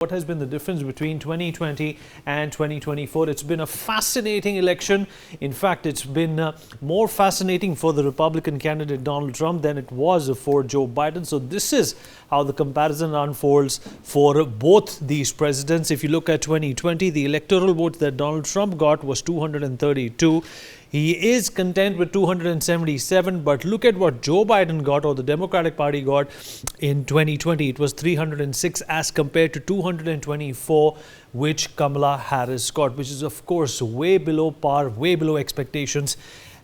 What has been the difference between 2020 and 2024? It's been a fascinating election. In fact, it's been more fascinating for the Republican candidate Donald Trump than it was for Joe Biden. So this is how the comparison unfolds for both these presidents. If you look at 2020, the electoral vote that Donald Trump got was 232. He is content with 277, but look at what Joe Biden got, or the Democratic Party got, in 2020. It was 306 as compared to 224, which Kamala Harris got, which is, of course, way below par, way below expectations,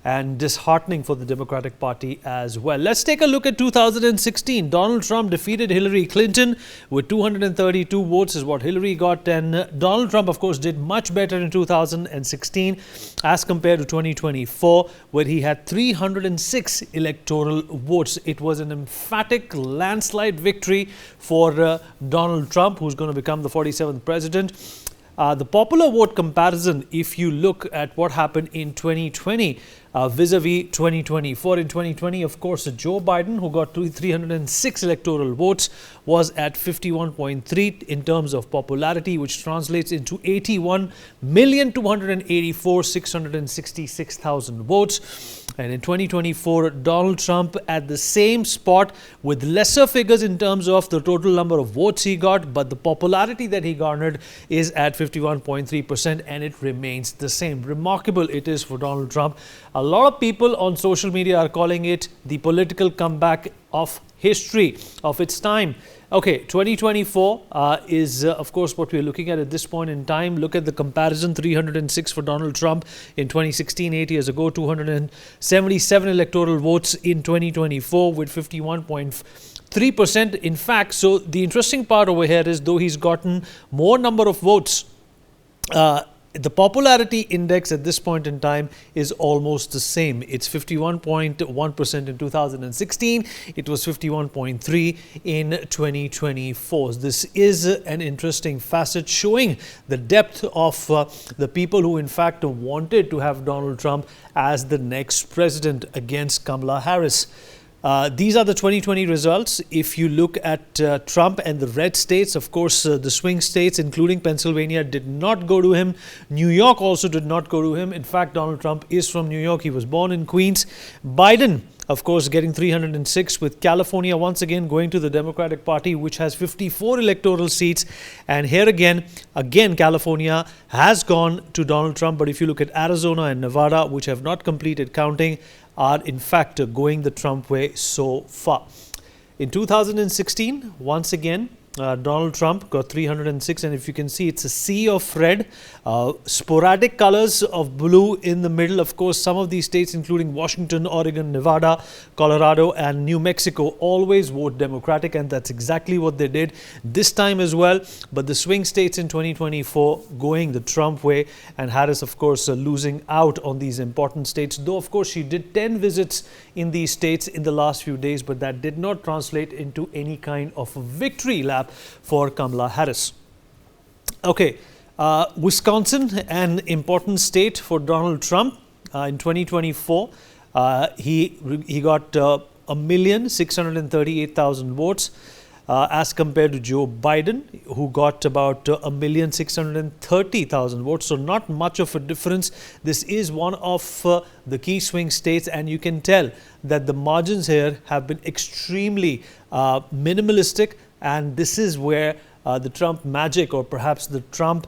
and disheartening for the Democratic Party as well. Let's take a look at 2016. Donald Trump defeated Hillary Clinton with 232 votes is what Hillary got. And Donald Trump, of course, did much better in 2016 as compared to 2024, where he had 306 electoral votes. It was an emphatic landslide victory for Donald Trump, who's going to become the 47th president. The popular vote comparison, if you look at what happened in 2020 vis-a-vis 2024. In 2020, of course, Joe Biden, who got 306 electoral votes, was at 51.3 in terms of popularity, which translates into 81,284,666,000 votes. And in 2024, Donald Trump at the same spot with lesser figures in terms of the total number of votes he got, but the popularity that he garnered is at 51.3%, and it remains the same. Remarkable it is for Donald Trump. A lot of people on social media are calling it the political comeback of history of its time. Okay, 2024 is, of course, what we're looking at this point in time. Look at the comparison: 306 for Donald Trump in 2016, 8 years ago, 277 electoral votes in 2024 with 51.3%. In fact, so the interesting part over here is, though he's gotten more number of votes, the popularity index at this point in time is almost the same. It's 51.1% in 2016. It was 51.3 in 2024. This is an interesting facet showing the depth of the people who in fact wanted to have Donald Trump as the next president against Kamala Harris. These are the 2020 results. If you look at Trump and the red states, of course, the swing states, including Pennsylvania, did not go to him. New York also did not go to him. In fact, Donald Trump is from New York. He was born in Queens. Biden, of course, getting 306, with California once again going to the Democratic Party, which has 54 electoral seats. And here again, California has gone to Donald Trump. But if you look at Arizona and Nevada, which have not completed counting, are in fact going the Trump way so far. In 2016, once again, Donald Trump got 306, and if you can see, it's a sea of red, sporadic colors of blue in the middle. Of course, some of these states, including Washington, Oregon, Nevada, Colorado, and New Mexico, always vote Democratic, and that's exactly what they did this time as well. But the swing states in 2024 going the Trump way, and Harris, of course, losing out on these important states. Though, of course, she did 10 visits in these states in the last few days, but that did not translate into any kind of a victory lap for Kamala Harris. Okay, Wisconsin, an important state for Donald Trump. In 2024, he got 1,638,000 votes as compared to Joe Biden, who got about 1,630,000 votes. So not much of a difference. This is one of the key swing states, and you can tell that the margins here have been extremely minimalistic. And this is where the Trump magic, or perhaps the Trump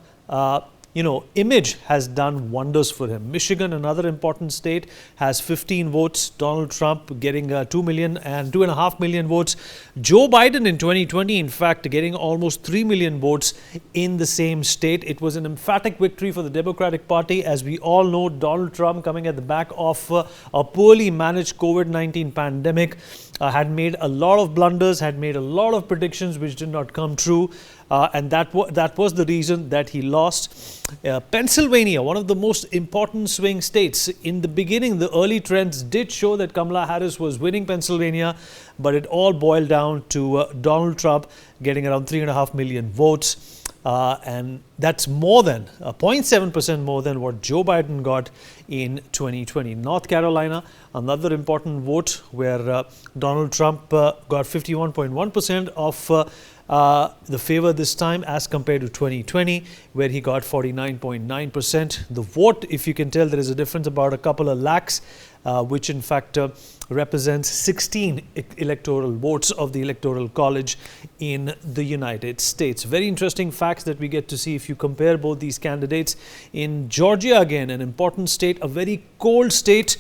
image, has done wonders for him. Michigan, another important state, has 15 votes. Donald Trump getting 2 million and 2.5 million votes. Joe Biden in 2020, in fact, getting almost 3 million votes in the same state. It was an emphatic victory for the Democratic Party. As we all know, Donald Trump, coming at the back of a poorly managed COVID-19 pandemic, had made a lot of blunders, had made a lot of predictions which did not come true. And that was the reason that he lost. Pennsylvania, one of the most important swing states. In the beginning, the early trends did show that Kamala Harris was winning Pennsylvania, but it all boiled down to Donald Trump getting around 3.5 million votes. And that's more than 0.7% more than what Joe Biden got in 2020. North Carolina, another important vote where Donald Trump got 51.1% of the favor this time as compared to 2020, where he got 49.9%. The vote, if you can tell, there is a difference about a couple of lakhs, which in fact represents 16 electoral votes of the Electoral College in the United States. Very interesting facts that we get to see if you compare both these candidates. In Georgia, again, an important state, a very cold state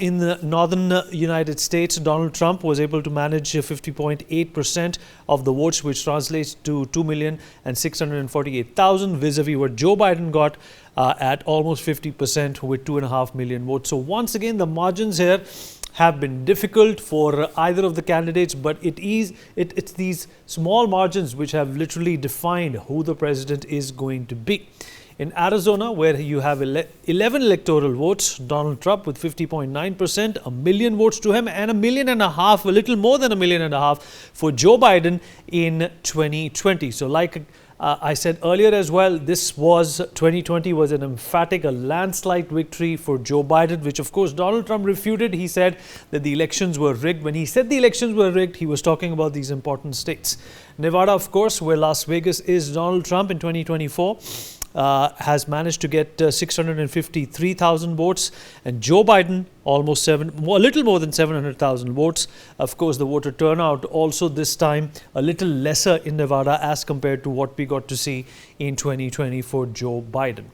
in the northern United States, Donald Trump was able to manage 50.8% of the votes, which translates to 2,648,000 vis-a-vis what Joe Biden got at almost 50% with 2.5 million votes. So once again, the margins here have been difficult for either of the candidates, but it's these small margins which have literally defined who the president is going to be. In Arizona, where you have 11 electoral votes, Donald Trump with 50.9%, a million votes to him, and 1.5 million, a little more than 1.5 million for Joe Biden in 2020. So like I said earlier as well, 2020 was an emphatic, a landslide victory for Joe Biden, which of course Donald Trump refuted. He said that the elections were rigged. When he said the elections were rigged, he was talking about these important states. Nevada, of course, where Las Vegas is, Donald Trump in 2024 has managed to get 653,000 votes, and Joe Biden a little more than 700,000 votes. Of course, the voter turnout also this time a little lesser in Nevada as compared to what we got to see in 2020 for Joe Biden.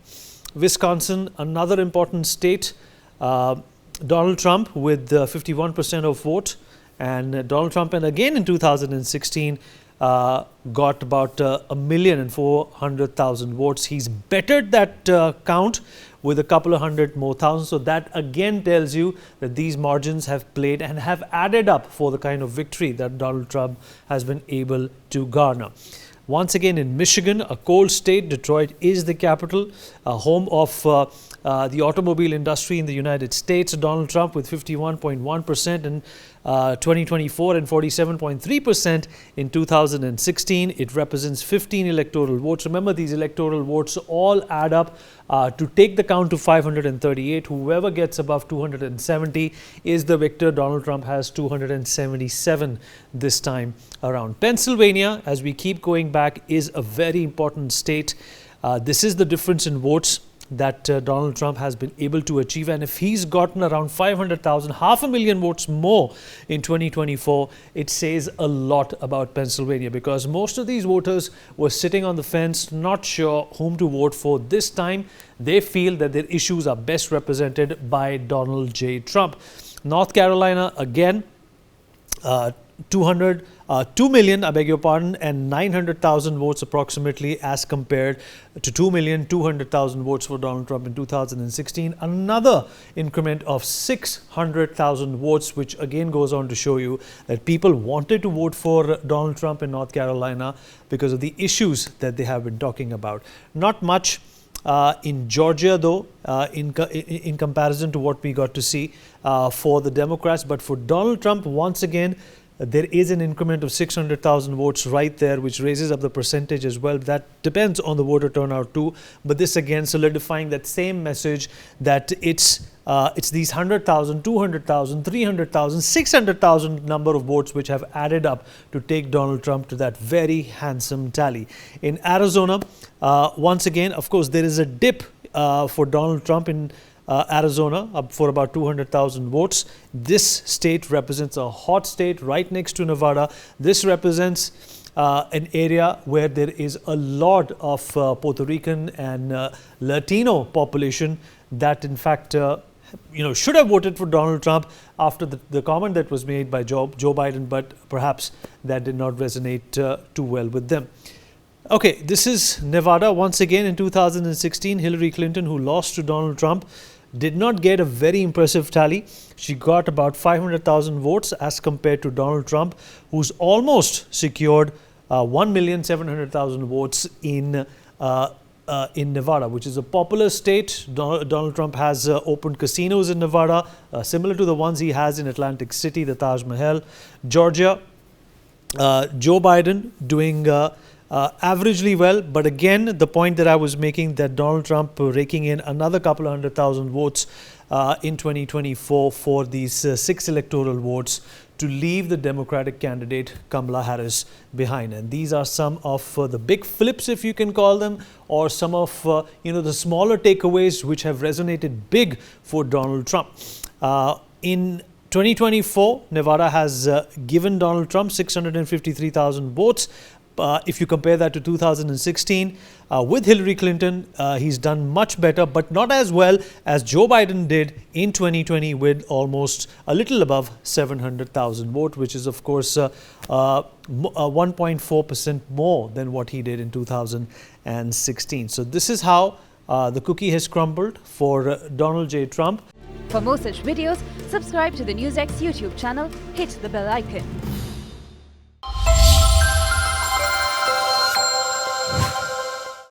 Wisconsin, another important state, Donald Trump with 51% of vote, and Donald Trump, and again in 2016, got about 1,400,000 votes. He's bettered that count with a couple of hundred more thousand. So that again tells you that these margins have played and have added up for the kind of victory that Donald Trump has been able to garner. Once again, in Michigan, a cold state, Detroit is the capital, home of the automobile industry in the United States. Donald Trump with 51.1% in 2024 and 47.3% in 2016. It represents 15 electoral votes. Remember, these electoral votes all add up to take the count to 538. Whoever gets above 270 is the victor. Donald Trump has 277 this time around. Pennsylvania, as we keep going back, is a very important state. This is the difference in votes that Donald Trump has been able to achieve, and if he's gotten around 500,000, 500,000 votes more in 2024, it says a lot about Pennsylvania, because most of these voters were sitting on the fence, not sure whom to vote for. This time they feel that their issues are best represented by Donald J. Trump. North Carolina, again, 2 million, I beg your pardon, and 900,000 votes approximately, as compared to 2,200,000 votes for Donald Trump in 2016. Another increment of 600,000 votes, which again goes on to show you that people wanted to vote for Donald Trump in North Carolina because of the issues that they have been talking about. Not much in Georgia, though, in comparison to what we got to see for the Democrats. But for Donald Trump, once again, there is an increment of 600,000 votes right there, which raises up the percentage as well. That depends on the voter turnout too. But this again solidifying that same message that it's these 100,000, 200,000, 300,000, 600,000 number of votes which have added up to take Donald Trump to that very handsome tally. In Arizona, once again, of course, there is a dip for Donald Trump in Arizona, up for about 200,000 votes. This state represents a hot state right next to Nevada. This represents an area where there is a lot of Puerto Rican and Latino population that in fact should have voted for Donald Trump after the comment that was made by Joe Biden, but perhaps that did not resonate too well with them. Okay, this is Nevada. Once again, in 2016, Hillary Clinton, who lost to Donald Trump, did not get a very impressive tally. She got about 500,000 votes as compared to Donald Trump, who's almost secured 1,700,000 votes in Nevada, which is a popular state. Donald Trump has opened casinos in Nevada, similar to the ones he has in Atlantic City, the Taj Mahal. Georgia, Joe Biden doing averagely well, but again, the point that I was making, that Donald Trump raking in another couple of 100,000 votes in 2024 for these 6 electoral votes to leave the Democratic candidate Kamala Harris behind. And these are some of the big flips, if you can call them, or some of the smaller takeaways which have resonated big for Donald Trump. In 2024, Nevada has given Donald Trump 653,000 votes. If you compare that to 2016, with Hillary Clinton, he's done much better, but not as well as Joe Biden did in 2020 with almost a little above 700,000 votes, which is, of course, 1.4% more than what he did in 2016. So this is how the cookie has crumbled for Donald J. Trump. For more such videos, subscribe to the NewsX YouTube channel, hit the bell icon.